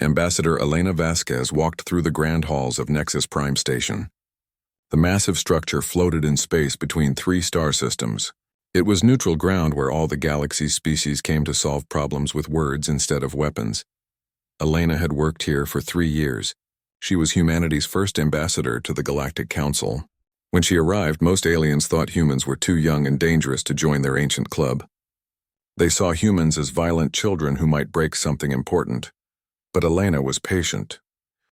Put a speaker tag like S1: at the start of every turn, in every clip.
S1: Ambassador Elena Vasquez walked through the grand halls of Nexus Prime Station. The massive structure floated in space between 3 star systems. It was neutral ground where all the galaxy's species came to solve problems with words instead of weapons. Elena had worked here for 3 years. She was humanity's first ambassador to the Galactic Council. When she arrived, most aliens thought humans were too young and dangerous to join their ancient club. They saw humans as violent children who might break something important. But Elena was patient.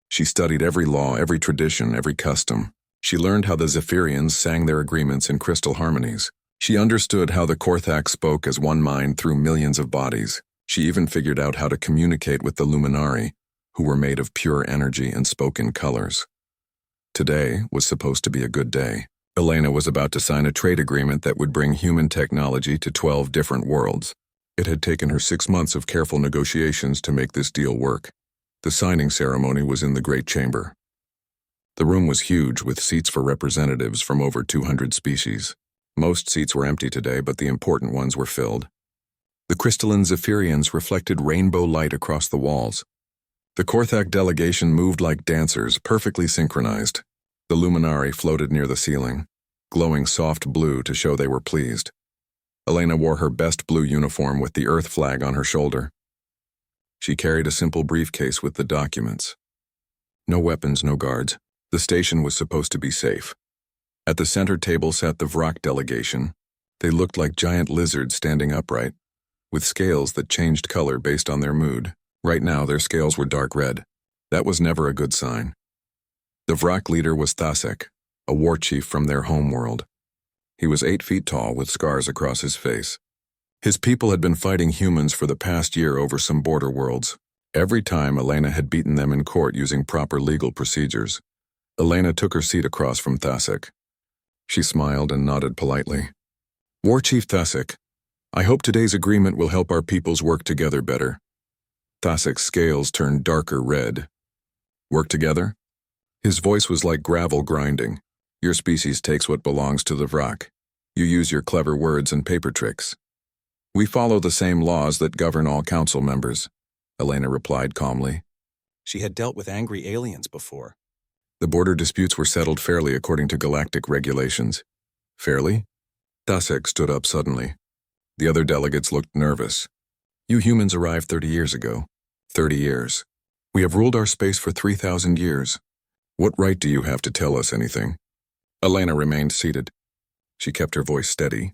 S1: She studied every law, every tradition, every custom. She learned how the Zephyrians sang their agreements in crystal harmonies. She understood how the Korthak spoke as one mind through millions of bodies. She even figured out how to communicate with the Luminari, who were made of pure energy and spoke in colors. Today was supposed to be a good day. Elena was about to sign a trade agreement that would bring human technology to 12 different worlds. It had taken her 6 months of careful negotiations to make this deal work. The signing ceremony was in the Great Chamber. The room was huge, with seats for representatives from over 200 species. Most seats were empty today, but the important ones were filled. The crystalline Zephyrians reflected rainbow light across the walls. The Korthak delegation moved like dancers, perfectly synchronized. The Luminari floated near the ceiling, glowing soft blue to show they were pleased. Elena wore her best blue uniform with the Earth flag on her shoulder. She carried a simple briefcase with the documents. No weapons, no guards. The station was supposed to be safe. At the center table sat the Vrak delegation. They looked like giant lizards standing upright, with scales that changed color based on their mood. Right now, their scales were dark red. That was never a good sign. The Vrak leader was Thasek, a war chief from their home world. He was 8 feet tall with scars across his face. His people had been fighting humans for the past year over some border worlds. Every time, Elena had beaten them in court using proper legal procedures. Elena took her seat across from Thasek. She smiled and nodded politely. War Chief Thasek, I hope today's agreement will help our peoples work together better. Thasek's scales turned darker red. Work together? His voice was like gravel grinding. Your species takes what belongs to the Vrak. You use your clever words and paper tricks. We follow the same laws that govern all council members, Elena replied calmly. She had dealt with angry aliens before. The border disputes were settled fairly according to galactic regulations. Fairly? Thasek stood up suddenly. The other delegates looked nervous. You humans arrived 30 years ago. 30 years. We have ruled our space for 3,000 years. What right do you have to tell us anything? Elena remained seated. She kept her voice steady.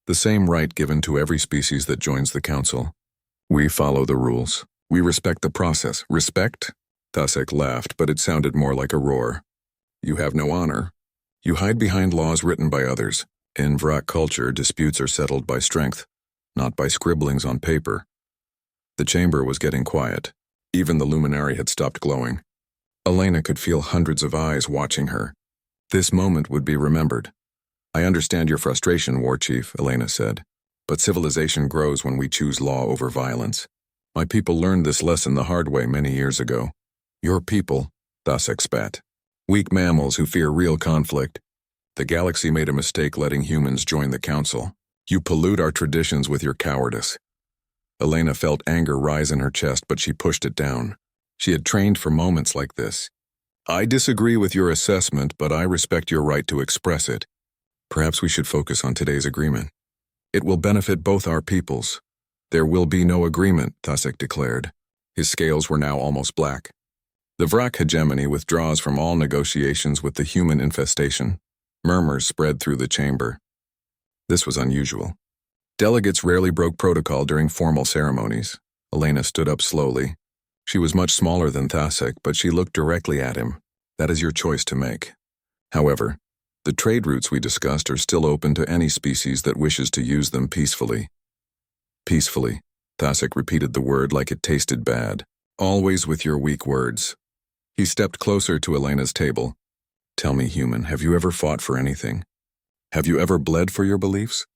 S1: The same right given to every species that joins the council. We follow the rules. We respect the process. Respect? Thasek laughed, but it sounded more like a roar. You have no honor. You hide behind laws written by others. In Vrak culture, disputes are settled by strength, not by scribblings on paper. The chamber was getting quiet. Even the Luminari had stopped glowing. Elena could feel hundreds of eyes watching her. This moment would be remembered. I understand your frustration, War Chief, Elena said, but civilization grows when we choose law over violence. My people learned this lesson the hard way many years ago. Your people, Thasek spat. Weak mammals who fear real conflict. The galaxy made a mistake letting humans join the council. You pollute our traditions with your cowardice. Elena felt anger rise in her chest, but she pushed it down. She had trained for moments like this. I disagree with your assessment, but I respect your right to express it. Perhaps we should focus on today's agreement. It will benefit both our peoples. There will be no agreement, Thasek declared. His scales were now almost black. The Vrak hegemony withdraws from all negotiations with the human infestation. Murmurs spread through the chamber. This was unusual. Delegates rarely broke protocol during formal ceremonies. Elena stood up slowly. She was much smaller than Thasek, but she looked directly at him. That is your choice to make. However, the trade routes we discussed are still open to any species that wishes to use them peacefully. Peacefully, Thasek repeated the word like it tasted bad. Always with your weak words. He stepped closer to Elena's table. Tell me, human, have you ever fought for anything? Have you ever bled for your beliefs?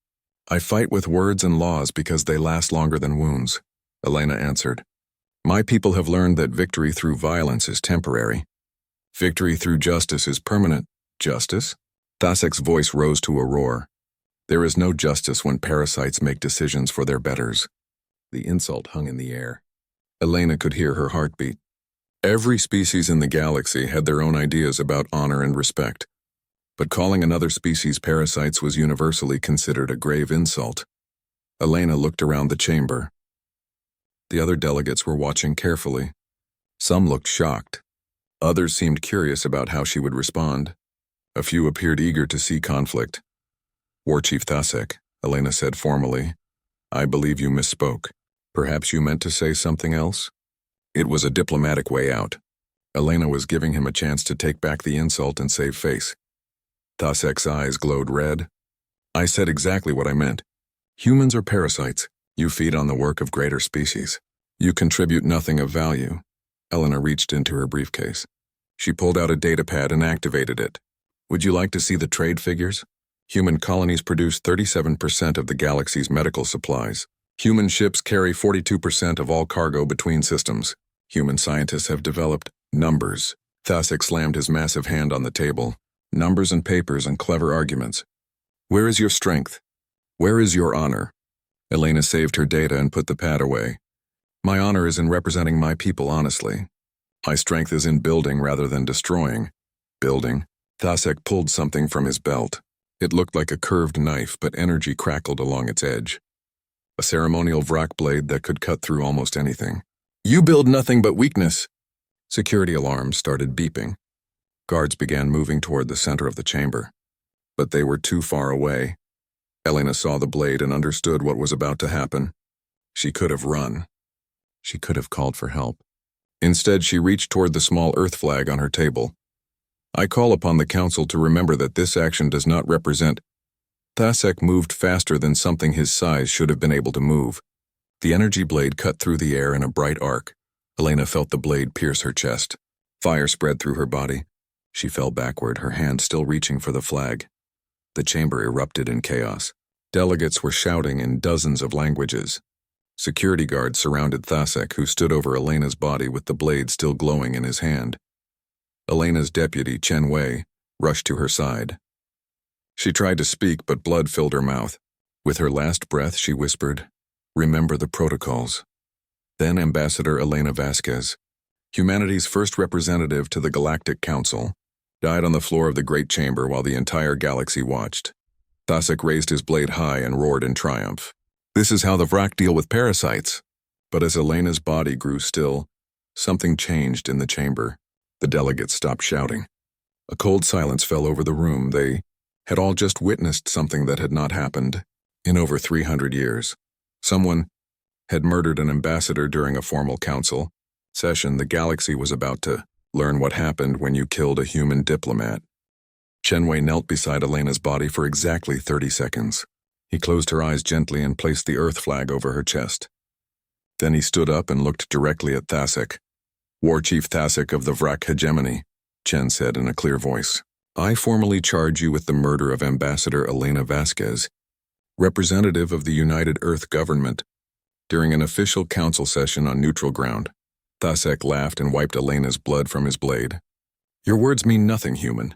S1: I fight with words and laws because they last longer than wounds, Elena answered. My people have learned that victory through violence is temporary. Victory through justice is permanent. Justice? Thasek's voice rose to a roar. There is no justice when parasites make decisions for their betters. The insult hung in the air. Elena could hear her heartbeat. Every species in the galaxy had their own ideas about honor and respect, but calling another species parasites was universally considered a grave insult. Elena looked around the chamber. The other delegates were watching carefully. Some looked shocked. Others seemed curious about how she would respond. A few appeared eager to see conflict. War Chief Thasek, Elena said formally, I believe you misspoke. Perhaps you meant to say something else? It was a diplomatic way out. Elena was giving him a chance to take back the insult and save face. Thasek's eyes glowed red. I said exactly what I meant. Humans are parasites. You feed on the work of greater species. You contribute nothing of value. Elena reached into her briefcase. She pulled out a datapad and activated it. Would you like to see the trade figures? Human colonies produce 37% of the galaxy's medical supplies. Human ships carry 42% of all cargo between systems. Human scientists have developed numbers. Thasek slammed his massive hand on the table. Numbers and papers and clever arguments. Where is your strength? Where is your honor? Elena saved her data and put the pad away. My honor is in representing my people honestly. My strength is in building rather than destroying. Building. Thasek pulled something from his belt. It looked like a curved knife, but energy crackled along its edge. A ceremonial Vrak blade that could cut through almost anything. You build nothing but weakness. Security alarms started beeping. Guards began moving toward the center of the chamber. But they were too far away. Elena saw the blade and understood what was about to happen. She could have run. She could have called for help. Instead, she reached toward the small Earth flag on her table. I call upon the Council to remember that this action does not represent. Thasek moved faster than something his size should have been able to move. The energy blade cut through the air in a bright arc. Elena felt the blade pierce her chest. Fire spread through her body. She fell backward, her hand still reaching for the flag. The chamber erupted in chaos. Delegates were shouting in dozens of languages. Security guards surrounded Thasek, who stood over Elena's body with the blade still glowing in his hand. Elena's deputy, Chen Wei, rushed to her side. She tried to speak, but blood filled her mouth. With her last breath, she whispered, Remember the protocols. Then Ambassador Elena Vasquez, humanity's first representative to the Galactic Council, died on the floor of the Great Chamber while the entire galaxy watched. Thasek raised his blade high and roared in triumph. This is how the Vrak deal with parasites. But as Elena's body grew still, something changed in the chamber. The delegates stopped shouting. A cold silence fell over the room. They had all just witnessed something that had not happened in over 300 years. Someone had murdered an ambassador during a formal council session. The galaxy was about to learn what happened when you killed a human diplomat. Chen Wei knelt beside Elena's body for exactly 30 seconds. He closed her eyes gently and placed the Earth flag over her chest. Then he stood up and looked directly at Thasek. War Chief Thasek of the Vrak hegemony, Chen said in a clear voice. I formally charge you with the murder of Ambassador Elena Vasquez, representative of the United Earth government, during an official council session on neutral ground. Thasek laughed and wiped Elena's blood from his blade. Your words mean nothing, human.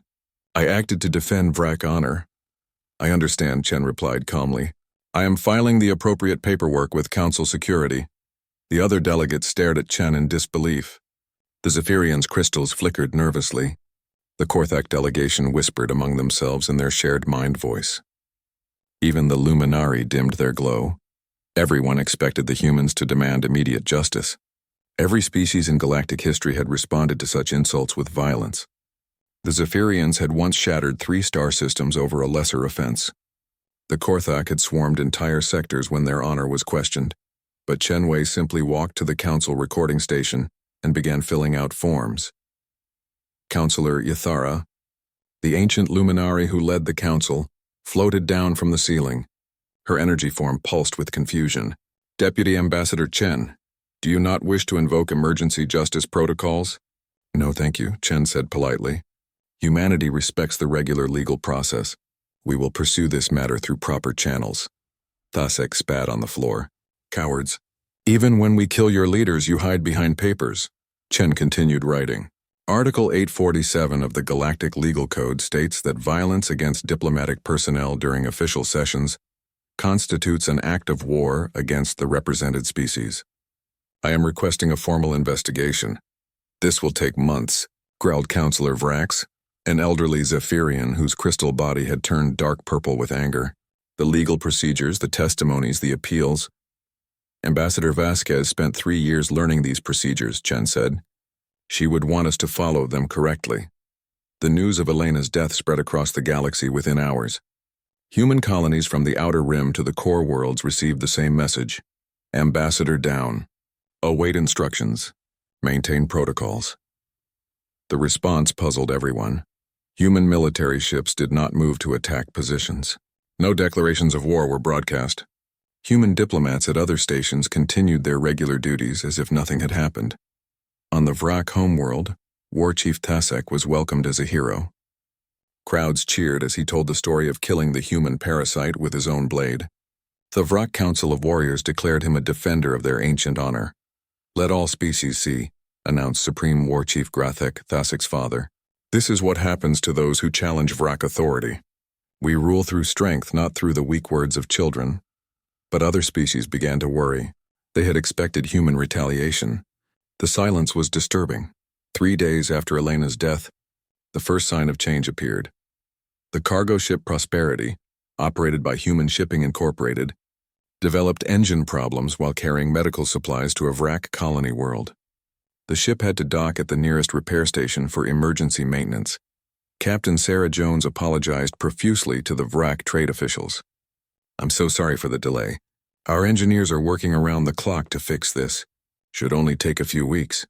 S1: I acted to defend Vrak honor. I understand, Chen replied calmly. I am filing the appropriate paperwork with council security. The other delegates stared at Chen in disbelief. The Zephyrian's crystals flickered nervously. The Korthak delegation whispered among themselves in their shared mind voice. Even the Luminari dimmed their glow. Everyone expected the humans to demand immediate justice. Every species in galactic history had responded to such insults with violence. The Zephyrians had once shattered 3 star systems over a lesser offense. The Korthak had swarmed entire sectors when their honor was questioned, but Chen Wei simply walked to the council recording station and began filling out forms. Councillor Yathara, the ancient luminary who led the council, floated down from the ceiling. Her energy form pulsed with confusion. Deputy Ambassador Chen, do you not wish to invoke emergency justice protocols? No, thank you, Chen said politely. Humanity respects the regular legal process. We will pursue this matter through proper channels. Thasek spat on the floor. Cowards. Even when we kill your leaders, you hide behind papers. Chen continued writing. Article 847 of the Galactic Legal Code states that violence against diplomatic personnel during official sessions constitutes an act of war against the represented species. I am requesting a formal investigation. "This will take months," growled Counselor Vrax, an elderly Zephyrian whose crystal body had turned dark purple with anger. "The legal procedures, the testimonies, the appeals." "Ambassador Vasquez spent 3 years learning these procedures," Chen said. "She would want us to follow them correctly." The news of Elena's death spread across the galaxy within hours. Human colonies from the outer rim to the core worlds received the same message. Ambassador down. Await instructions. Maintain protocols. The response puzzled everyone. Human military ships did not move to attack positions. No declarations of war were broadcast. Human diplomats at other stations continued their regular duties as if nothing had happened. On the Vrak homeworld, War Chief Tasek was welcomed as a hero. Crowds cheered as he told the story of killing the human parasite with his own blade. The Vrak Council of Warriors declared him a defender of their ancient honor. "Let all species see," announced Supreme War Chief Grathek, Thasek's father. "This is what happens to those who challenge Vrak authority. We rule through strength, not through the weak words of children." But other species began to worry. They had expected human retaliation. The silence was disturbing. 3 days after Elena's death, the first sign of change appeared. The cargo ship Prosperity, operated by Human Shipping Incorporated, developed engine problems while carrying medical supplies to a Vrak colony world. The ship had to dock at the nearest repair station for emergency maintenance. Captain Sarah Jones apologized profusely to the Vrak trade officials. "I'm so sorry for the delay. Our engineers are working around the clock to fix this. Should only take a few weeks."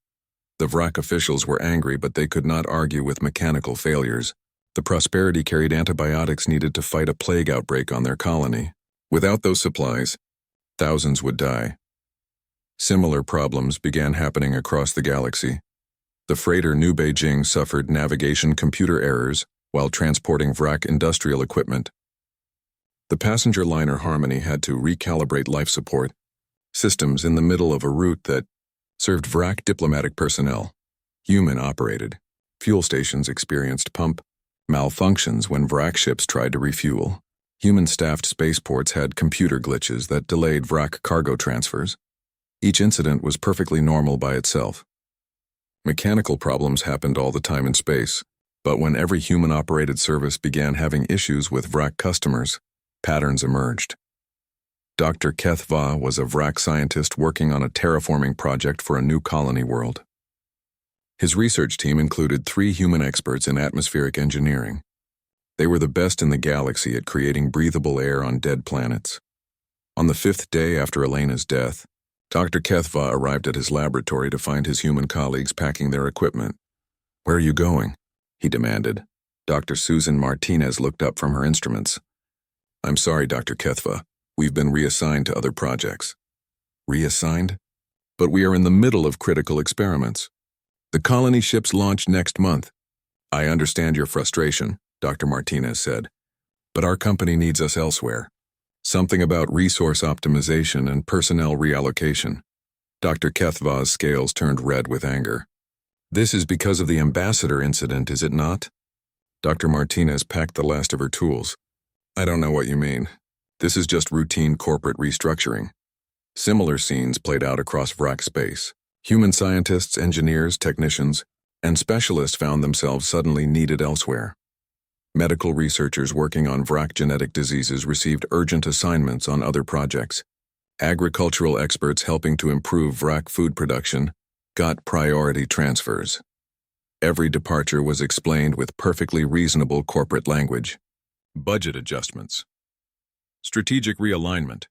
S1: The Vrak officials were angry, but they could not argue with mechanical failures. The Prosperity carried antibiotics needed to fight a plague outbreak on their colony. Without those supplies, thousands would die. Similar problems began happening across the galaxy. The freighter New Beijing suffered navigation computer errors while transporting Vrak industrial equipment. The passenger liner Harmony had to recalibrate life support systems in the middle of a route that served Vrak diplomatic personnel. Human-operated. Fuel stations experienced pump malfunctions when Vrak ships tried to refuel. Human-staffed spaceports had computer glitches that delayed Vrak cargo transfers. Each incident was perfectly normal by itself. Mechanical problems happened all the time in space, but when every human-operated service began having issues with Vrak customers, patterns emerged. Dr. Keth Va was a Vrak scientist working on a terraforming project for a new colony world. His research team included 3 human experts in atmospheric engineering. They were the best in the galaxy at creating breathable air on dead planets. On the 5th day after Elena's death, Dr. Keth Va arrived at his laboratory to find his human colleagues packing their equipment. "Where are you going?" he demanded. Dr. Susan Martinez looked up from her instruments. "I'm sorry, Dr. Keth Va. We've been reassigned to other projects." "Reassigned? But we are in the middle of critical experiments. The colony ships launch next month." "I understand your frustration," Dr. Martinez said, "but our company needs us elsewhere. Something about resource optimization and personnel reallocation." Dr. Keth Va's scales turned red with anger. "This is because of the ambassador incident, is it not?" Dr. Martinez packed the last of her tools. "I don't know what you mean. This is just routine corporate restructuring." Similar scenes played out across Vrak space. Human scientists, engineers, technicians, and specialists found themselves suddenly needed elsewhere. Medical researchers working on Vrak genetic diseases received urgent assignments on other projects. Agricultural experts helping to improve Vrak food production got priority transfers. Every departure was explained with perfectly reasonable corporate language. Budget adjustments. Strategic realignment.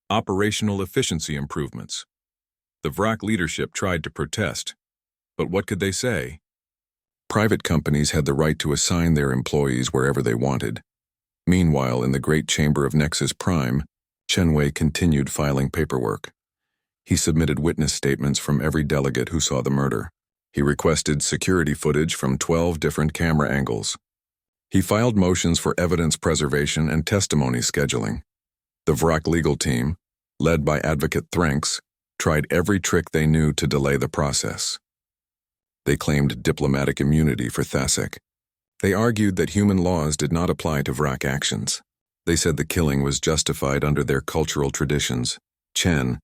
S1: Operational efficiency improvements. The Vrak leadership tried to protest, but what could they say? Private companies had the right to assign their employees wherever they wanted. Meanwhile, in the Great Chamber of Nexus Prime, Chen Wei continued filing paperwork. He submitted witness statements from every delegate who saw the murder. He requested security footage from 12 different camera angles. He filed motions for evidence preservation and testimony scheduling. The Vrak legal team, led by Advocate Threnks, tried every trick they knew to delay the process. They claimed diplomatic immunity for Thasek. They argued that human laws did not apply to Vrak actions. They said the killing was justified under their cultural traditions. Chen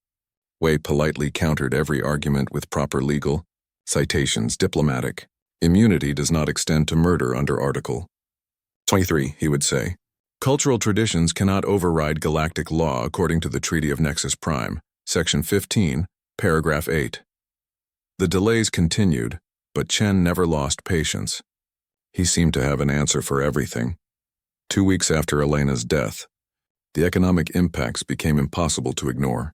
S1: Wei politely countered every argument with proper legal Citations diplomatic. Immunity does not extend to murder under Article 23, he would say. Cultural traditions cannot override galactic law according to the Treaty of Nexus Prime, Section 15, Paragraph 8. The delays continued, but Chen never lost patience. He seemed to have an answer for everything. 2 weeks after Elena's death, the economic impacts became impossible to ignore.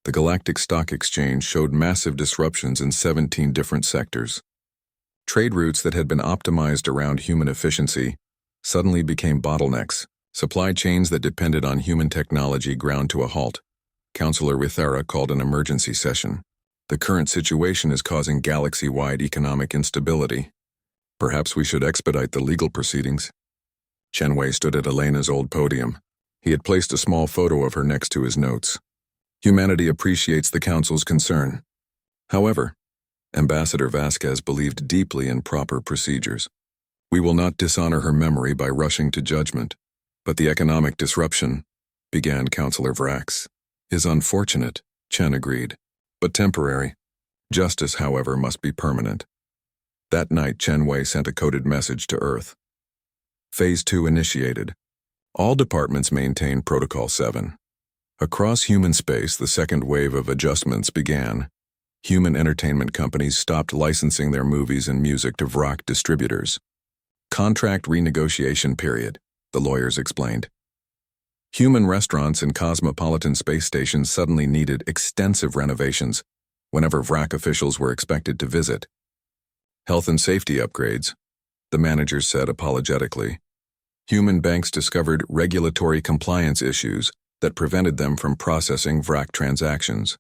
S1: The Galactic Stock Exchange showed massive disruptions in 17 different sectors. Trade routes that had been optimized around human efficiency suddenly became bottlenecks. Supply chains that depended on human technology ground to a halt. Councillor Withera called an emergency session. The current situation is causing galaxy-wide economic instability. Perhaps we should expedite the legal proceedings. Chen Wei stood at Elena's old podium. He had placed a small photo of her next to his notes. Humanity appreciates the Council's concern. However, Ambassador Vasquez believed deeply in proper procedures. We will not dishonor her memory by rushing to judgment. But the economic disruption, began Councillor Vrax, is unfortunate, Chen agreed, but temporary. Justice, however, must be permanent. That night, Chen Wei sent a coded message to Earth. Phase 2 initiated. All departments maintain Protocol 7. Across human space, the second wave of adjustments began. Human entertainment companies stopped licensing their movies and music to VROC distributors. Contract renegotiation period, the lawyers explained. Human restaurants and cosmopolitan space stations suddenly needed extensive renovations whenever VRAC officials were expected to visit. Health and safety upgrades, the managers said apologetically. Human banks discovered regulatory compliance issues that prevented them from processing VRAC transactions.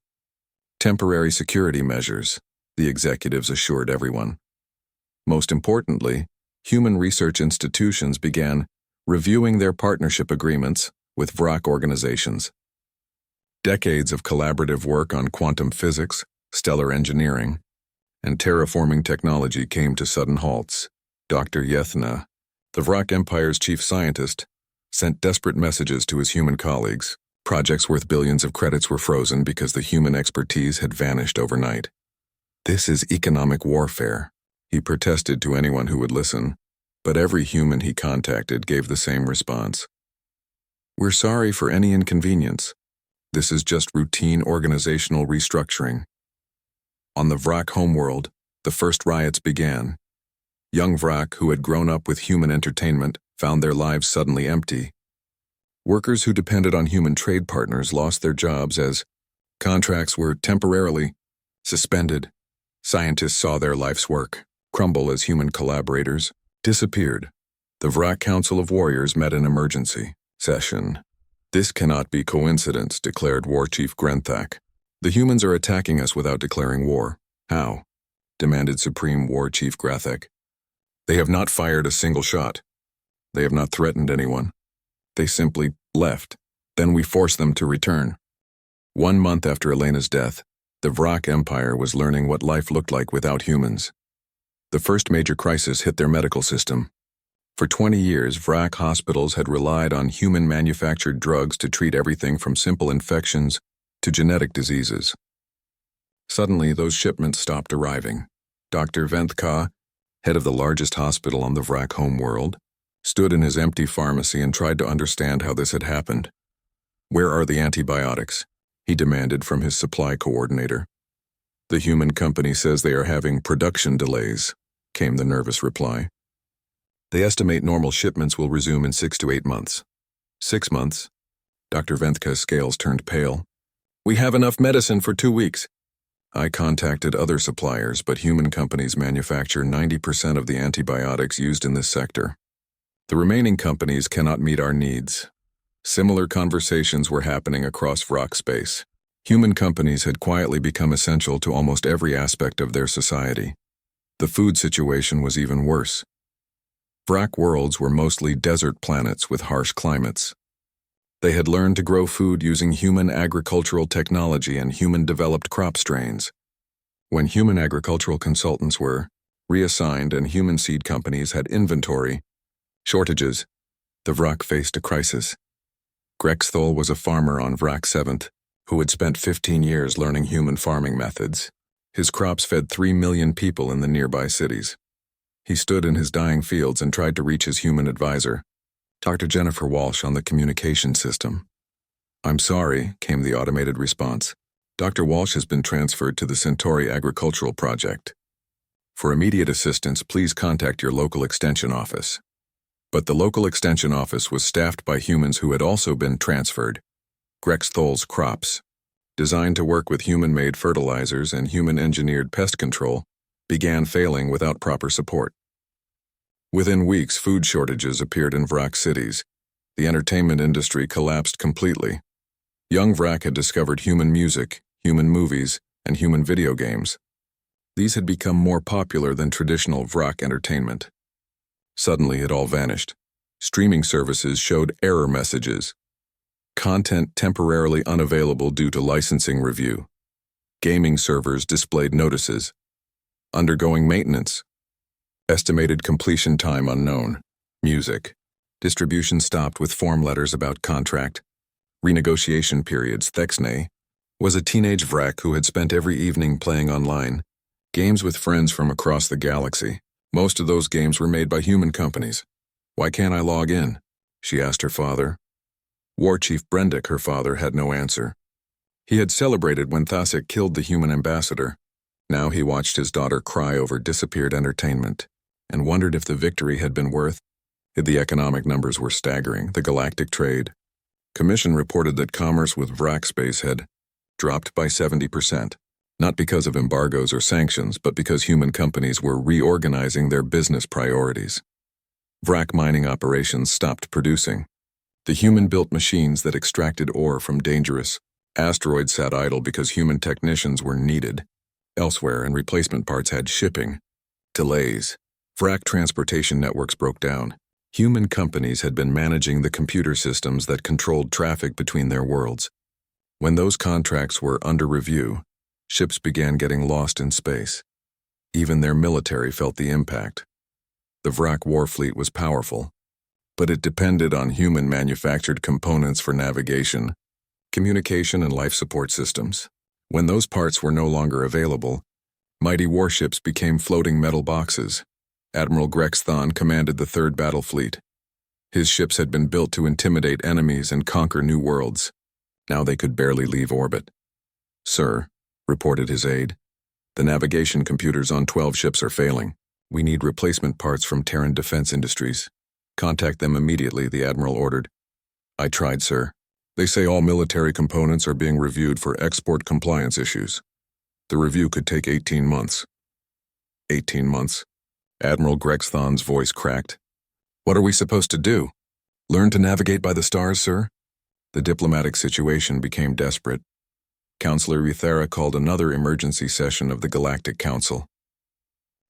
S1: Temporary security measures, the executives assured everyone. Most importantly, human research institutions began reviewing their partnership agreements with VROC organizations. Decades of collaborative work on quantum physics, stellar engineering, and terraforming technology came to sudden halts. Dr. Yethna, the VROC Empire's chief scientist, sent desperate messages to his human colleagues. Projects worth billions of credits were frozen because the human expertise had vanished overnight. This is economic warfare, he protested to anyone who would listen. But every human he contacted gave the same response. We're sorry for any inconvenience. This is just routine organizational restructuring. On the VROC homeworld, the first riots began. Young VROC, who had grown up with human entertainment, found their lives suddenly empty. Workers who depended on human trade partners lost their jobs as contracts were temporarily suspended. Scientists saw their life's work crumble as human collaborators disappeared. The VRAC Council of Warriors met an emergency session. This cannot be coincidence, declared War Chief Grenthak. The humans are attacking us without declaring war. How? Demanded Supreme War Chief Grathek. They have not fired a single shot. They have not threatened anyone. They simply left. Then we forced them to return. 1 month after Elena's death, the VROC Empire was learning what life looked like without humans. The first major crisis hit their medical system. For 20 years, VRAC hospitals had relied on human-manufactured drugs to treat everything from simple infections to genetic diseases. Suddenly, those shipments stopped arriving. Dr. Ventka, head of the largest hospital on the VRAC homeworld, stood in his empty pharmacy and tried to understand how this had happened. Where are the antibiotics? He demanded from his supply coordinator. The human company says they are having production delays, came the nervous reply. They estimate normal shipments will resume in 6 to 8 months. 6 months? Dr. Ventka's scales turned pale. We have enough medicine for 2 weeks. I contacted other suppliers, but human companies manufacture 90% of the antibiotics used in this sector. The remaining companies cannot meet our needs. Similar conversations were happening across VROC space. Human companies had quietly become essential to almost every aspect of their society. The food situation was even worse. VROC worlds were mostly desert planets with harsh climates. They had learned to grow food using human agricultural technology and human-developed crop strains. When human agricultural consultants were reassigned and human seed companies had inventory shortages, the VROC faced a crisis. Grexthol was a farmer on VRAC 7th who had spent 15 years learning human farming methods. His crops fed 3 million people in the nearby cities. He stood in his dying fields and tried to reach his human advisor, Dr. Jennifer Walsh, on the communication system. "I'm sorry," came the automated response. "Dr. Walsh has been transferred to the Centauri Agricultural Project. For immediate assistance, please contact your local extension office." But the local extension office was staffed by humans who had also been transferred. Grexthol's crops, designed to work with human-made fertilizers and human-engineered pest control, began failing without proper support. Within weeks, food shortages appeared in Vrak cities. The entertainment industry collapsed completely. Young Vrak had discovered human music, human movies, and human video games. These had become more popular than traditional Vrak entertainment. Suddenly, it all vanished. Streaming services showed error messages. Content temporarily unavailable due to licensing review. Gaming servers displayed notices. Undergoing maintenance. Estimated completion time unknown. Music. Distribution stopped with form letters about contract. Renegotiation periods. Thexnay was a teenage Vrak who had spent every evening playing online games with friends from across the galaxy. Most of those games were made by human companies. "Why can't I log in?" she asked her father. War Chief Brendick, her father, had no answer. He had celebrated when Thasek killed the human ambassador. Now he watched his daughter cry over disappeared entertainment and wondered if the victory had been worth it. The economic numbers were staggering. The Galactic Trade Commission reported that commerce with Vrak space had dropped by 70%, not because of embargoes or sanctions, but because human companies were reorganizing their business priorities. Vrak mining operations stopped producing. The human-built machines that extracted ore from dangerous asteroids sat idle because human technicians were needed elsewhere and replacement parts had shipping delays. Vrak transportation networks broke down. Human companies had been managing the computer systems that controlled traffic between their worlds. When those contracts were under review, ships began getting lost in space. Even their military felt the impact. The Vrak war fleet was powerful, but it depended on human-manufactured components for navigation, communication, and life support systems. When those parts were no longer available, mighty warships became floating metal boxes. Admiral Grexthon commanded the 3rd Battle Fleet. His ships had been built to intimidate enemies and conquer new worlds. Now they could barely leave orbit. "Sir," reported his aide, "the navigation computers on 12 ships are failing. We need replacement parts from Terran Defense Industries. Contact them immediately," the Admiral ordered. "I tried, sir. They say all military components are being reviewed for export compliance issues. The review could take 18 months. 18 months? Admiral Grexthon's voice cracked. "What are we supposed to do? Learn to navigate by the stars, sir?" The diplomatic situation became desperate. Counselor Uthera called another emergency session of the Galactic Council.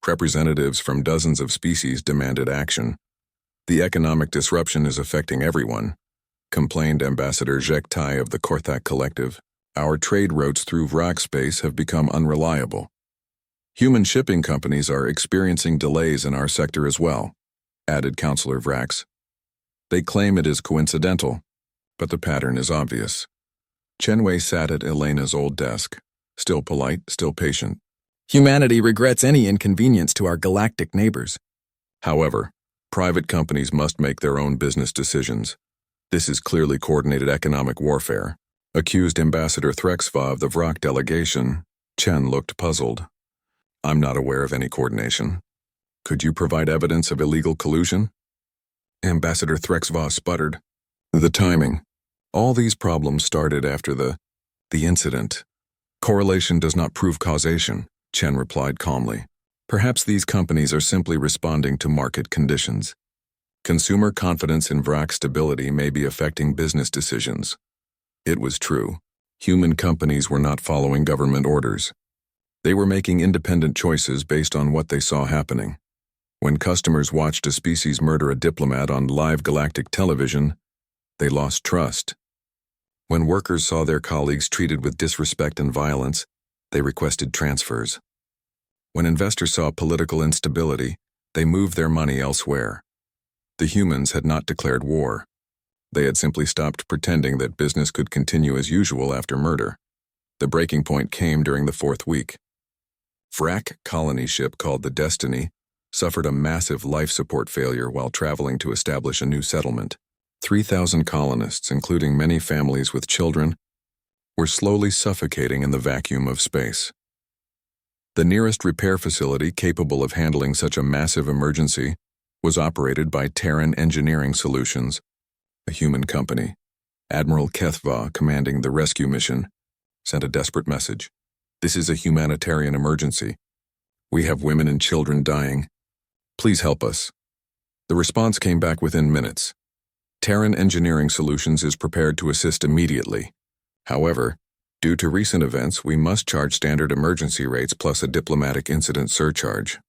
S1: Representatives from dozens of species demanded action. "The economic disruption is affecting everyone," complained Ambassador Jektai of the Korthak Collective. "Our trade routes through Vrak space have become unreliable. Human shipping companies are experiencing delays in our sector as well," added Counselor Vrax. "They claim it is coincidental, but the pattern is obvious." Chenwei sat at Elena's old desk, still polite, still patient.
S2: "Humanity regrets any inconvenience to our galactic neighbors."
S1: However, private companies must make their own business decisions. This is clearly coordinated economic warfare, accused Ambassador Threxva of the Vrak delegation. Chen looked puzzled. "I'm not aware of any coordination. Could you provide evidence of illegal collusion?" Ambassador Threxva sputtered. "The timing. All these problems started after the incident. Correlation does not prove causation," Chen replied calmly. "Perhaps these companies are simply responding to market conditions. Consumer confidence in Vrak stability may be affecting business decisions." It was true. Human companies were not following government orders. They were making independent choices based on what they saw happening. When customers watched a species murder a diplomat on live galactic television, they lost trust. When workers saw their colleagues treated with disrespect and violence, they requested transfers. When investors saw political instability, they moved their money elsewhere. The humans had not declared war. They had simply stopped pretending that business could continue as usual after murder. The breaking point came during the 4th week. Vrak colony ship called the Destiny suffered a massive life support failure while traveling to establish a new settlement. 3,000 colonists, including many families with children, were slowly suffocating in the vacuum of space. The nearest repair facility capable of handling such a massive emergency was operated by Terran Engineering Solutions, a human company. Admiral HFY, commanding the rescue mission, sent a desperate message. "This is a humanitarian emergency. We have women and children dying. Please help us." The response came back within minutes. Terran Engineering Solutions is prepared to assist immediately. However, due to recent events, we must charge standard emergency rates plus a diplomatic incident surcharge.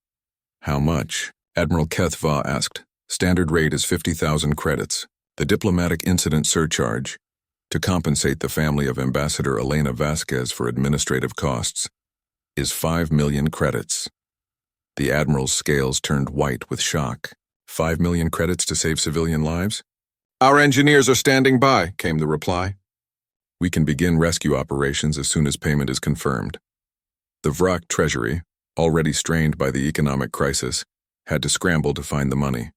S1: "How much?" Admiral HFY asked. "Standard rate is 50,000 credits. The diplomatic incident surcharge, to compensate the family of Ambassador Elena Vasquez for administrative costs, is 5 million credits." The Admiral's scales turned white with shock. 5 million credits to save civilian lives? "Our engineers are standing by," came the reply. "We can begin rescue operations as soon as payment is confirmed." The Vrak treasury, already strained by the economic crisis, had to scramble to find the money.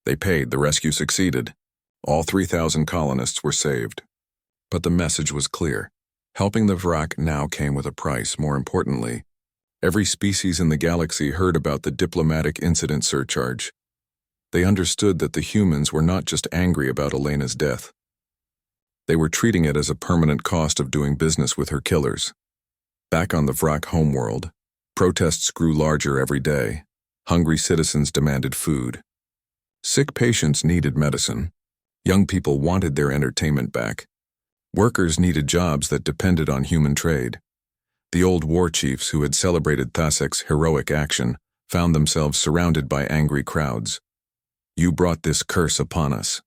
S1: They paid, the rescue succeeded. All 3,000 colonists were saved. But the message was clear. Helping the Vrak now came with a price. More importantly, every species in the galaxy heard about the diplomatic incident surcharge. They understood that the humans were not just angry about Elena's death. They were treating it as a permanent cost of doing business with her killers. Back on the Vrak homeworld, protests grew larger every day. Hungry citizens demanded food. Sick patients needed medicine. Young people wanted their entertainment back. Workers needed jobs that depended on human trade. The old war chiefs who had celebrated Thasek's heroic action found themselves surrounded by angry crowds. "You brought this curse upon us,"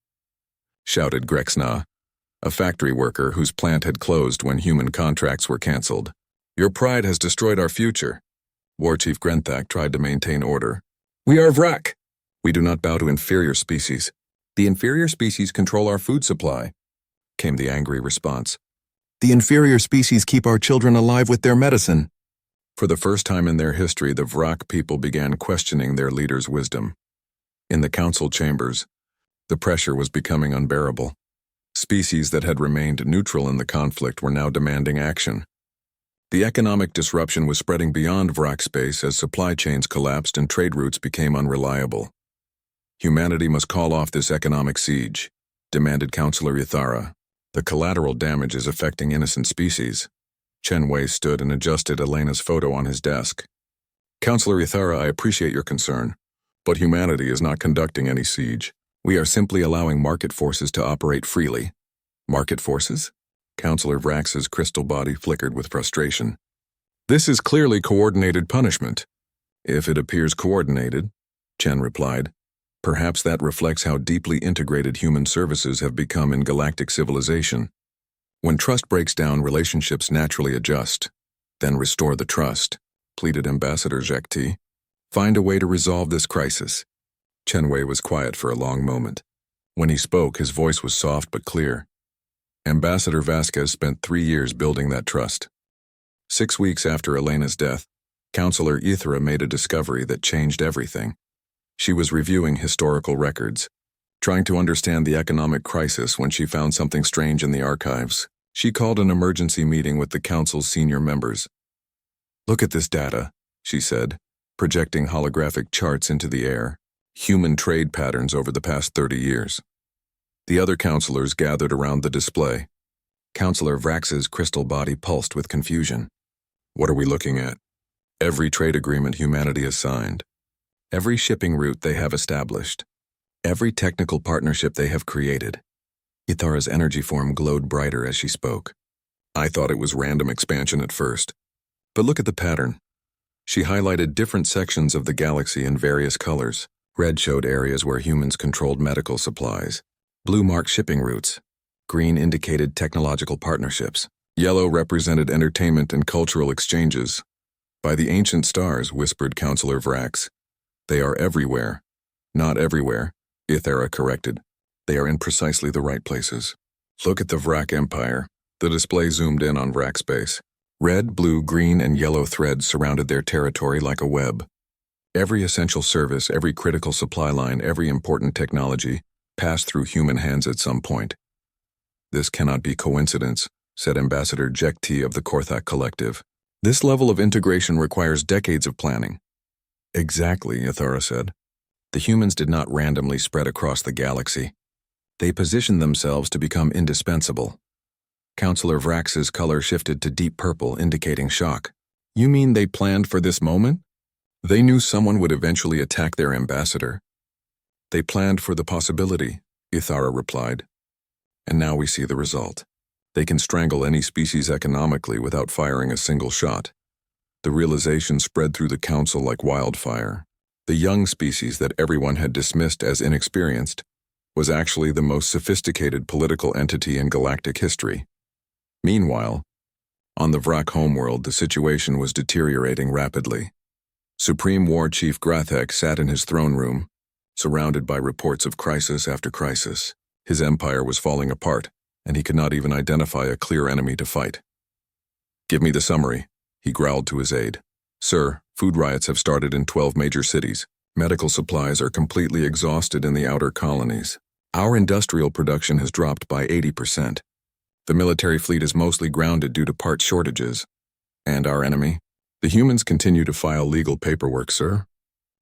S1: shouted Grexna, a factory worker whose plant had closed when human contracts were cancelled. "Your pride has destroyed our future." War Chief Grenthak tried to maintain order. "We are Vrak. We do not bow to inferior species. The inferior species control our food supply," came the angry response. "The inferior species keep our children alive with their medicine." For the first time in their history, the Vrak people began questioning their leader's wisdom. In the council chambers, the pressure was becoming unbearable. Species that had remained neutral in the conflict were now demanding action. The economic disruption was spreading beyond Vrak space as supply chains collapsed and trade routes became unreliable. "Humanity must call off this economic siege," demanded Councillor Ithara. "The collateral damage is affecting innocent species." Chen Wei stood and adjusted Elena's photo on his desk. "Councillor Ithara, I appreciate your concern, but humanity is not conducting any siege. We are simply allowing market forces to operate freely." "Market forces?" Councillor Vrax's crystal body flickered with frustration. "This is clearly coordinated punishment." "If it appears coordinated," Chen replied, "perhaps that reflects how deeply integrated human services have become in galactic civilization. When trust breaks down, relationships naturally adjust. Then restore the trust," pleaded Ambassador Jacques. "Find a way to resolve this crisis." Chen Wei was quiet for a long moment. When he spoke, his voice was soft but clear. Ambassador Vasquez spent 3 years building that trust. 6 weeks after Elena's death, Councillor Ithra made a discovery that changed everything. She was reviewing historical records, trying to understand the economic crisis when she found something strange in the archives. She called an emergency meeting with the council's senior members. "Look at this data," she said, projecting holographic charts into the air. "Human trade patterns over the past 30 years. The other councillors gathered around the display. Councillor Vrax's crystal body pulsed with confusion. "What are we looking at?" "Every trade agreement humanity has signed. Every shipping route they have established. Every technical partnership they have created." Ithara's energy form glowed brighter as she spoke. "I thought it was random expansion at first. But look at the pattern." She highlighted different sections of the galaxy in various colors. Red showed areas where humans controlled medical supplies. Blue marked shipping routes. Green indicated technological partnerships. Yellow represented entertainment and cultural exchanges. "By the ancient stars," whispered Councillor Vrax. "They are everywhere." "Not everywhere," Ithara corrected. "They are in precisely the right places. Look at the Vrak Empire." The display zoomed in on Vrak space. Red, blue, green, and yellow threads surrounded their territory like a web. Every essential service, every critical supply line, every important technology passed through human hands at some point. "This cannot be coincidence," said Ambassador Jekti of the Korthak Collective. "This level of integration requires decades of planning." "Exactly," Ithara said. "The humans did not randomly spread across the galaxy. They positioned themselves to become indispensable." Counselor Vrax's color shifted to deep purple, indicating shock. "You mean they planned for this moment?" "They knew someone would eventually attack their ambassador." "They planned for the possibility," Ithara replied. "And now we see the result. They can strangle any species economically without firing a single shot." The realization spread through the council like wildfire. The young species that everyone had dismissed as inexperienced was actually the most sophisticated political entity in galactic history. Meanwhile, on the Vrak homeworld, the situation was deteriorating rapidly. Supreme War Chief Grathek sat in his throne room, surrounded by reports of crisis after crisis. His empire was falling apart, and he could not even identify a clear enemy to fight. "Give me the summary," he growled to his aide. "Sir, food riots have started in 12 major cities. Medical supplies are completely exhausted in the outer colonies. Our industrial production has dropped by 80%. The military fleet is mostly grounded due to part shortages. And our enemy? The humans continue to file legal paperwork, sir.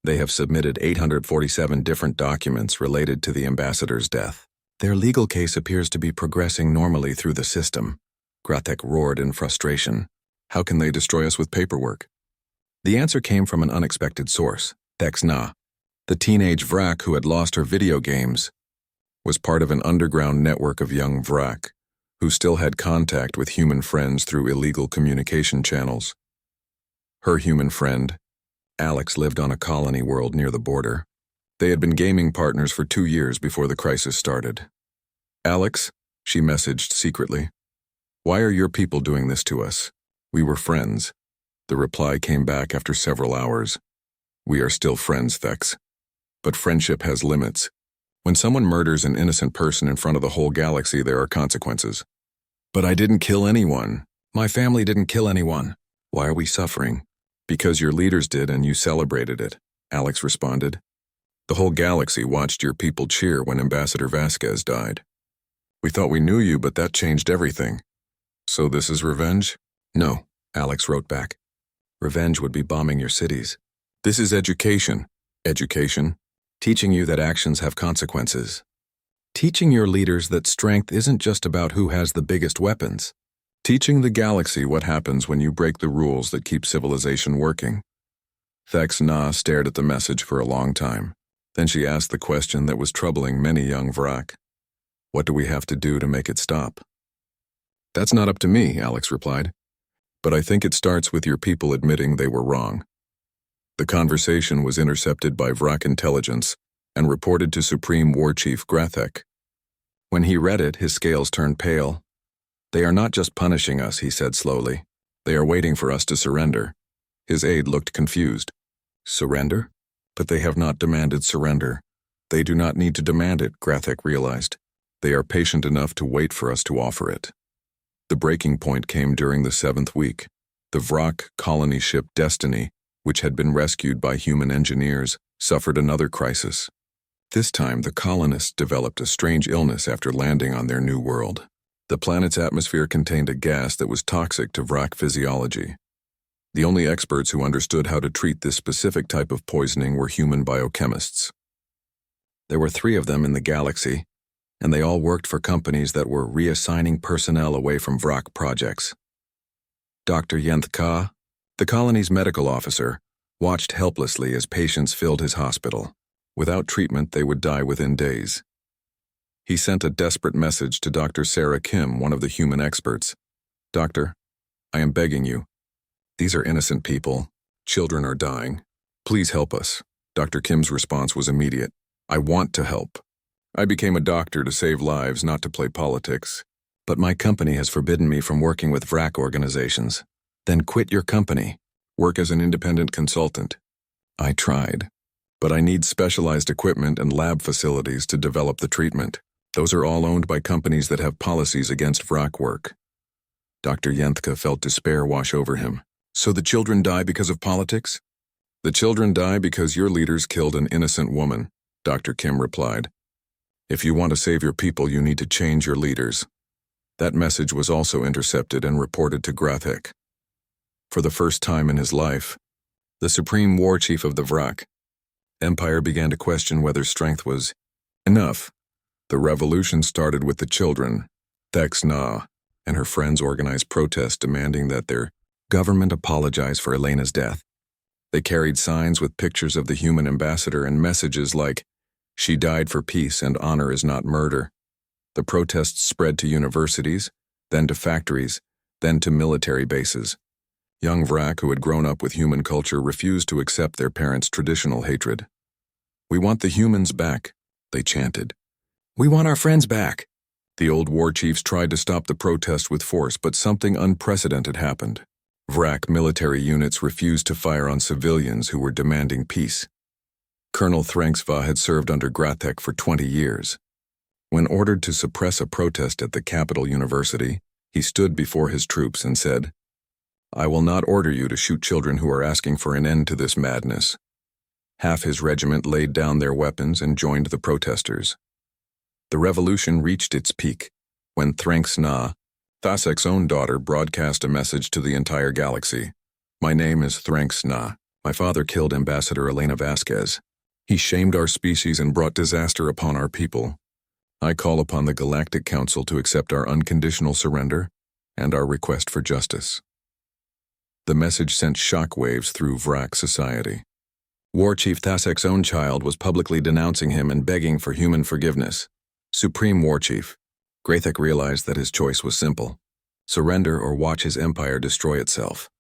S1: They have submitted 847 different documents related to the ambassador's death. Their legal case appears to be progressing normally through the system." Grathek roared in frustration. "How can they destroy us with paperwork?" The answer came from an unexpected source. Thexna, the teenage Vrak who had lost her video games, was part of an underground network of young Vrak who still had contact with human friends through illegal communication channels. Her human friend, Alex, lived on a colony world near the border. They had been gaming partners for 2 years before the crisis started. "Alex," she messaged secretly, "why are your people doing this to us? We were friends." The reply came back after several hours. "We are still friends, Thex. But friendship has limits. When someone murders an innocent person in front of the whole galaxy, there are consequences." "But I didn't kill anyone. My family didn't kill anyone. Why are we suffering?" "Because your leaders did and you celebrated it," Alex responded. "The whole galaxy watched your people cheer when Ambassador Vasquez died. We thought we knew you, but that changed everything." "So this is revenge?" "No," Alex wrote back. "Revenge would be bombing your cities. This is education." "Education?" "Teaching you that actions have consequences. Teaching your leaders that strength isn't just about who has the biggest weapons. Teaching the galaxy what happens when you break the rules that keep civilization working." Thex Na stared at the message for a long time. Then she asked the question that was troubling many young Vrak. "What do we have to do to make it stop?" "That's not up to me," Alex replied. "But I think it starts with your people admitting they were wrong." The conversation was intercepted by Vrak intelligence and reported to Supreme War Chief Grathek. When he read it, his scales turned pale. "They are not just punishing us," he said slowly. "They are waiting for us to surrender." His aide looked confused. "Surrender? But they have not demanded surrender." "They do not need to demand it," Grathek realized. "They are patient enough to wait for us to offer it." The breaking point came during the 7th week. The Vrak colony ship Destiny, which had been rescued by human engineers, suffered another crisis. This time, the colonists developed a strange illness after landing on their new world. The planet's atmosphere contained a gas that was toxic to Vrak physiology. The only experts who understood how to treat this specific type of poisoning were human biochemists. There were 3 of them in the galaxy, and they all worked for companies that were reassigning personnel away from Vrak projects. Dr. Yenth Ka, the colony's medical officer, watched helplessly as patients filled his hospital. Without treatment, they would die within days. He sent a desperate message to Dr. Sarah Kim, one of the human experts. "Doctor, I am begging you. These are innocent people. Children are dying. Please help us." Dr. Kim's response was immediate. "I want to help. I became a doctor to save lives, not to play politics. But my company has forbidden me from working with Vrak organizations." "Then quit your company. Work as an independent consultant." "I tried. But I need specialized equipment and lab facilities to develop the treatment. Those are all owned by companies that have policies against Vrak work." Dr. Yentka felt despair wash over him. So the children die because of politics? The children die because your leaders killed an innocent woman, Dr. Kim replied. If you want to save your people, you need to change your leaders. That message was also intercepted and reported to Grathek. For the first time in his life, the supreme war chief of the Vrak Empire began to question whether strength was enough. The revolution started with the children. Thex Na and her friends organized protests demanding that their government apologize for Elena's death. They carried signs with pictures of the human ambassador and messages like, "She died for peace and honor is not murder." The protests spread to universities, then to factories, then to military bases. Young Vrak, who had grown up with human culture, refused to accept their parents' traditional hatred. "We want the humans back," they chanted. "We want our friends back." The old war chiefs tried to stop the protest with force, but something unprecedented happened. Vrak military units refused to fire on civilians who were demanding peace. Colonel Thranksva had served under Grathek for 20 years. When ordered to suppress a protest at the capital university, he stood before his troops and said, "I will not order you to shoot children who are asking for an end to this madness." Half his regiment laid down their weapons and joined the protesters. The revolution reached its peak when Thranks Na, Thasek's own daughter, broadcast a message to the entire galaxy. "My name is Thranks Na. My father killed Ambassador Elena Vasquez. He shamed our species and brought disaster upon our people. I call upon the Galactic Council to accept our unconditional surrender and our request for justice." The message sent shockwaves through Vrak society. War Chief Thasek's own child was publicly denouncing him and begging for human forgiveness. Supreme War Chief, Grathek realized that his choice was simple: surrender or watch his empire destroy itself.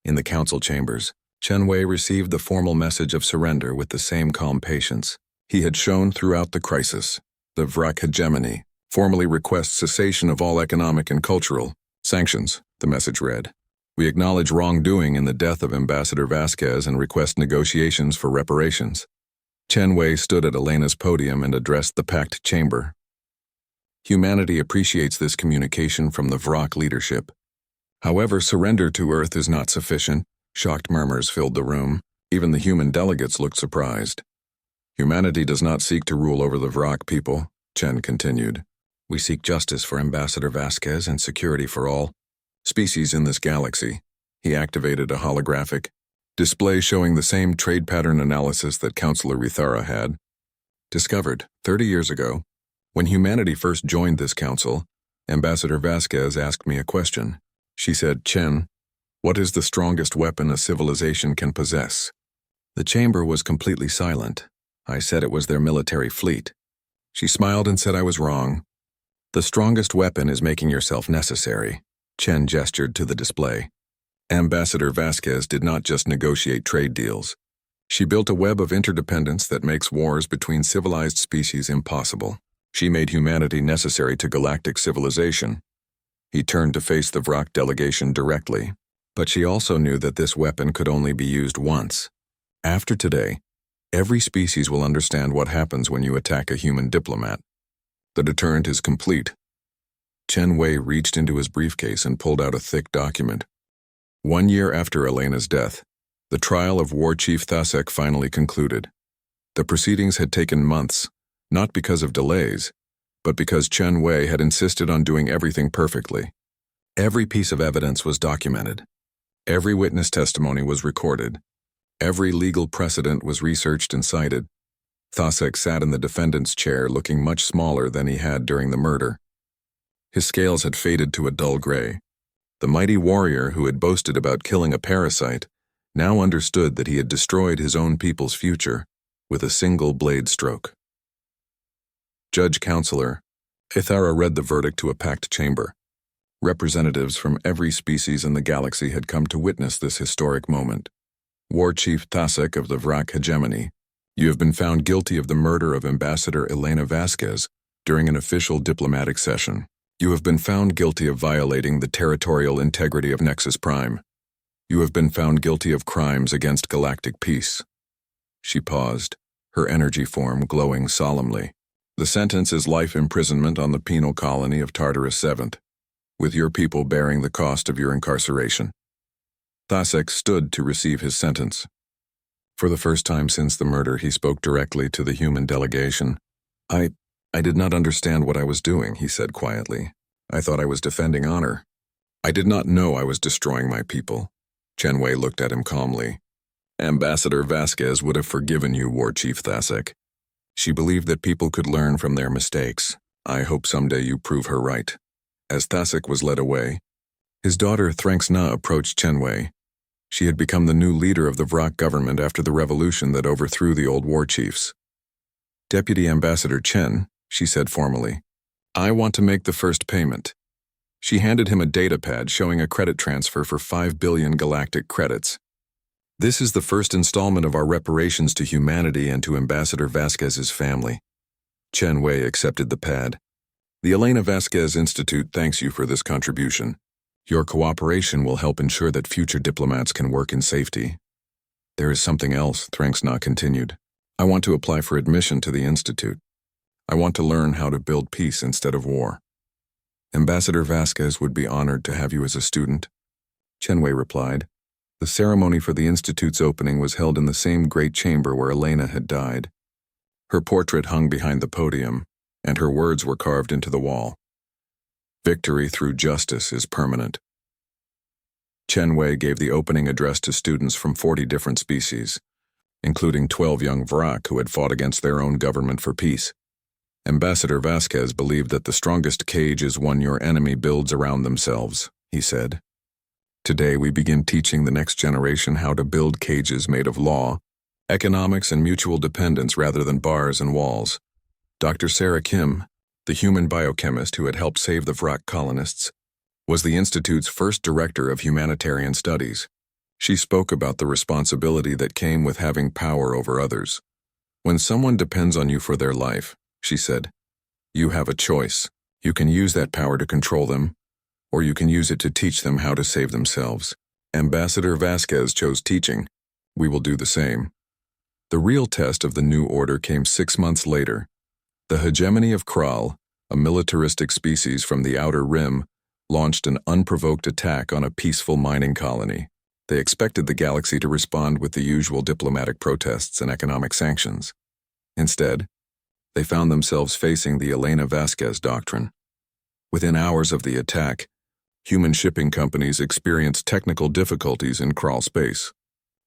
S1: In the council chambers, Chen Wei received the formal message of surrender with the same calm patience he had shown throughout the crisis. The Vrak hegemony formally requests cessation of all economic and cultural sanctions, the message read. "We acknowledge wrongdoing in the death of Ambassador Vasquez and request negotiations for reparations." Chen Wei stood at Elena's podium and addressed the packed chamber. Humanity appreciates this communication from the Vrak leadership. However, surrender to Earth is not sufficient. Shocked murmurs filled the room. Even the human delegates looked surprised. "Humanity does not seek to rule over the Vrak people," Chen continued. "We seek justice for Ambassador Vasquez and security for all species in this galaxy." He activated a holographic display showing the same trade pattern analysis that Counselor Rithara had discovered 30 years ago. When humanity first joined this council, Ambassador Vasquez asked me a question. She said, "Chen, what is the strongest weapon a civilization can possess?" The chamber was completely silent. I said it was their military fleet. She smiled and said I was wrong. "The strongest weapon is making yourself necessary." Chen gestured to the display. Ambassador Vasquez did not just negotiate trade deals. She built a web of interdependence that makes wars between civilized species impossible. She made humanity necessary to galactic civilization. He turned to face the Vrak delegation directly, but she also knew that this weapon could only be used once. After today, every species will understand what happens when you attack a human diplomat. The deterrent is complete. Chen Wei reached into his briefcase and pulled out a thick document. 1 year after Elena's death, the trial of War Chief Thasek finally concluded. The proceedings had taken months, not because of delays, but because Chen Wei had insisted on doing everything perfectly. Every piece of evidence was documented. Every witness testimony was recorded. Every legal precedent was researched and cited. Thasek sat in the defendant's chair looking much smaller than he had during the murder. His scales had faded to a dull gray. The mighty warrior who had boasted about killing a parasite now understood that he had destroyed his own people's future with a single blade stroke. Judge Counselor Ithara read the verdict to a packed chamber. Representatives from every species in the galaxy had come to witness this historic moment. War Chief Thasek of the Vrak hegemony, you have been found guilty of the murder of Ambassador Elena Vasquez during an official diplomatic session. You have been found guilty of violating the territorial integrity of Nexus Prime. You have been found guilty of crimes against galactic peace. She paused, her energy form glowing solemnly. The sentence is life imprisonment on the penal colony of Tartarus 7th. with your people bearing the cost of your incarceration. Thasek stood to receive his sentence. For the first time since the murder, he spoke directly to the human delegation. I did not understand what I was doing, he said quietly. I thought I was defending honor. I did not know I was destroying my people. Chen Wei looked at him calmly. Ambassador Vasquez would have forgiven you, War Chief Thasek. She believed that people could learn from their mistakes. I hope someday you prove her right. As Thasek was led away, his daughter Thranxna approached Chen Wei. She had become the new leader of the Vrak government after the revolution that overthrew the old war chiefs. Deputy Ambassador Chen, she said formally, I want to make the first payment. She handed him a data pad showing a credit transfer for 5 billion galactic credits. This is the first installment of our reparations to humanity and to Ambassador Vasquez's family. Chen Wei accepted the pad. The Elena Vasquez Institute thanks you for this contribution. Your cooperation will help ensure that future diplomats can work in safety. There is something else, Thranxna continued. I want to apply for admission to the Institute. I want to learn how to build peace instead of war. Ambassador Vasquez would be honored to have you as a student. Chen Wei replied. The ceremony for the Institute's opening was held in the same great chamber where Elena had died. Her portrait hung behind the podium, and her words were carved into the wall. Victory through justice is permanent. Chen Wei gave the opening address to students from 40 different species, including 12 young Vrak who had fought against their own government for peace. Ambassador Vasquez believed that the strongest cage is one your enemy builds around themselves, he said. Today we begin teaching the next generation how to build cages made of law, economics, and mutual dependence rather than bars and walls. Dr. Sarah Kim, the human biochemist who had helped save the Vrak colonists, was the Institute's first director of humanitarian studies. She spoke about the responsibility that came with having power over others. When someone depends on you for their life, she said, you have a choice. You can use that power to control them, or you can use it to teach them how to save themselves. Ambassador Vasquez chose teaching. We will do the same. The real test of the new order came 6 months later. The hegemony of Kral, a militaristic species from the Outer Rim, launched an unprovoked attack on a peaceful mining colony. They expected the galaxy to respond with the usual diplomatic protests and economic sanctions. Instead, they found themselves facing the Elena Vasquez doctrine. Within hours of the attack, human shipping companies experienced technical difficulties in Kral space.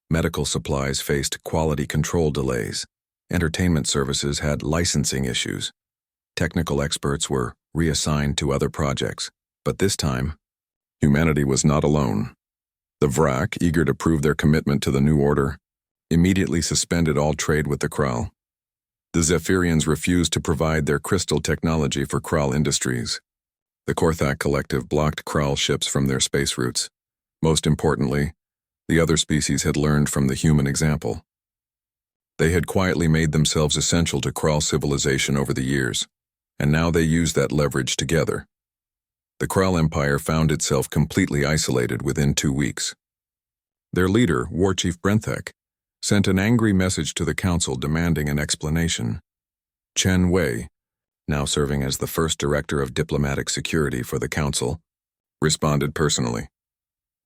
S1: Medical supplies faced quality control delays. Entertainment services had licensing issues. Technical experts were reassigned to other projects. But this time, humanity was not alone. The Vrak, eager to prove their commitment to the new order, immediately suspended all trade with the Kral. The Zephyrians refused to provide their crystal technology for Kral Industries. The Korthak Collective blocked Kral ships from their space routes. Most importantly, the other species had learned from the human example. They had quietly made themselves essential to Kral civilization over the years, and now they used that leverage together. The Kral Empire found itself completely isolated within 2 weeks. Their leader, War Chief Brenthek, sent an angry message to the council demanding an explanation. Chen Wei, now serving as the first director of diplomatic security for the council, responded personally.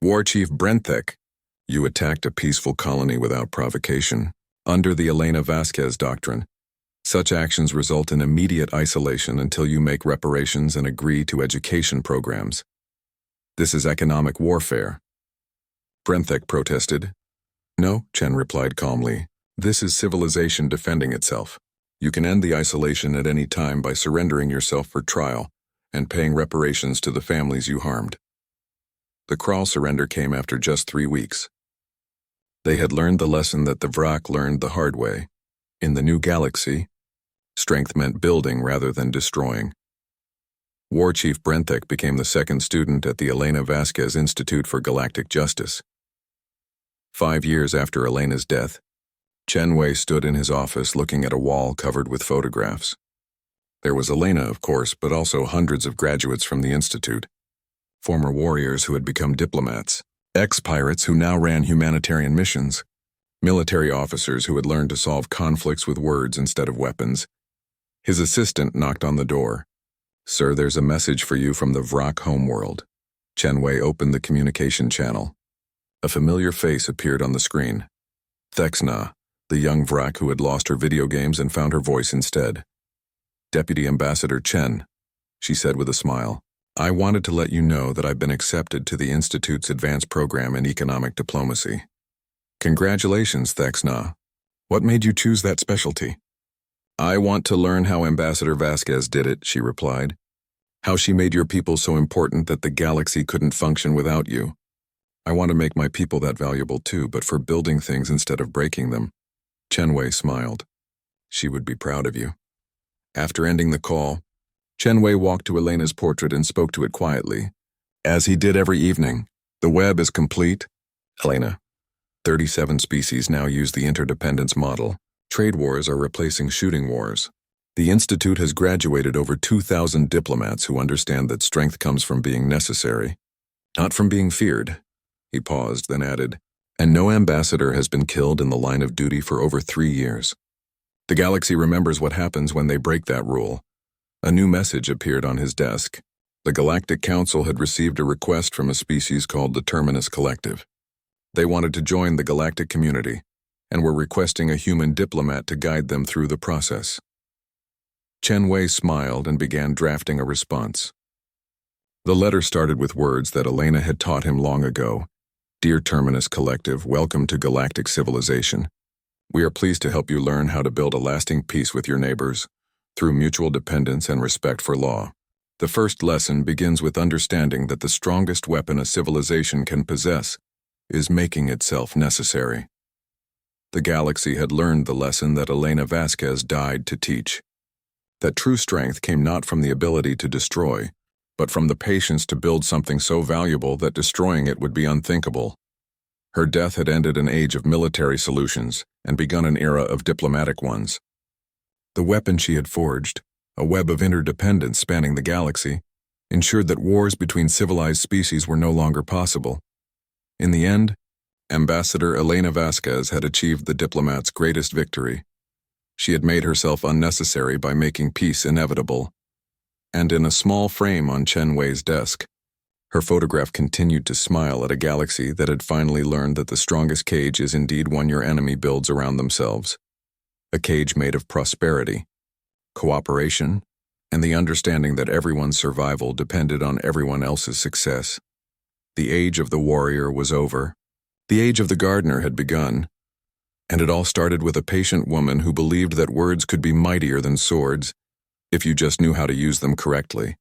S1: War Chief Brenthek, you attacked a peaceful colony without provocation. Under the Elena Vasquez doctrine, such actions result in immediate isolation until you make reparations and agree to education programs. This is economic warfare. Brenthek protested. No, Chen replied calmly. This is civilization defending itself. You can end the isolation at any time by surrendering yourself for trial and paying reparations to the families you harmed. The Kral surrender came after just 3 weeks. They had learned the lesson that the Vrak learned the hard way. In the new galaxy, strength meant building rather than destroying. War Chief Brenthek became the second student at the Elena Vasquez Institute for Galactic Justice. 5 years after Elena's death, Chen Wei stood in his office looking at a wall covered with photographs. There was Elena, of course, but also hundreds of graduates from the Institute, former warriors who had become diplomats, ex-pirates who now ran humanitarian missions, military officers who had learned to solve conflicts with words instead of weapons. His assistant knocked on the door. Sir, there's a message for you from the Vrak homeworld. Chen Wei opened the communication channel. A familiar face appeared on the screen. Thexna, the young Vrak who had lost her video games and found her voice instead. Deputy Ambassador Chen, she said with a smile. I wanted to let you know that I've been accepted to the Institute's advanced program in economic diplomacy. Congratulations, Thexna. What made you choose that specialty? I want to learn how Ambassador Vasquez did it, she replied. How she made your people so important that the galaxy couldn't function without you. I want to make my people that valuable too, but for building things instead of breaking them. Chen Wei smiled. She would be proud of you. After ending the call, Chen Wei walked to Elena's portrait and spoke to it quietly. As he did every evening, the web is complete. Elena, 37 species now use the interdependence model. Trade wars are replacing shooting wars. The Institute has graduated over 2,000 diplomats who understand that strength comes from being necessary, not from being feared. He paused, then added, and no ambassador has been killed in the line of duty for over 3 years. The galaxy remembers what happens when they break that rule. A new message appeared on his desk. The Galactic Council had received a request from a species called the Terminus Collective. They wanted to join the galactic community, and were requesting a human diplomat to guide them through the process. Chen Wei smiled and began drafting a response. The letter started with words that Elena had taught him long ago. Dear Terminus Collective, welcome to galactic civilization. We are pleased to help you learn how to build a lasting peace with your neighbors, through mutual dependence and respect for law. The first lesson begins with understanding that the strongest weapon a civilization can possess is making itself necessary. The galaxy had learned the lesson that Elena Vasquez died to teach. That true strength came not from the ability to destroy, but from the patience to build something so valuable that destroying it would be unthinkable. Her death had ended an age of military solutions and begun an era of diplomatic ones. The weapon she had forged, a web of interdependence spanning the galaxy, ensured that wars between civilized species were no longer possible. In the end, Ambassador Elena Vasquez had achieved the diplomat's greatest victory. She had made herself unnecessary by making peace inevitable. And in a small frame on Chen Wei's desk, her photograph continued to smile at a galaxy that had finally learned that the strongest cage is indeed one your enemy builds around themselves. A cage made of prosperity, cooperation, and the understanding that everyone's survival depended on everyone else's success. The age of the warrior was over. The age of the gardener had begun, and it all started with a patient woman who believed that words could be mightier than swords if you just knew how to use them correctly.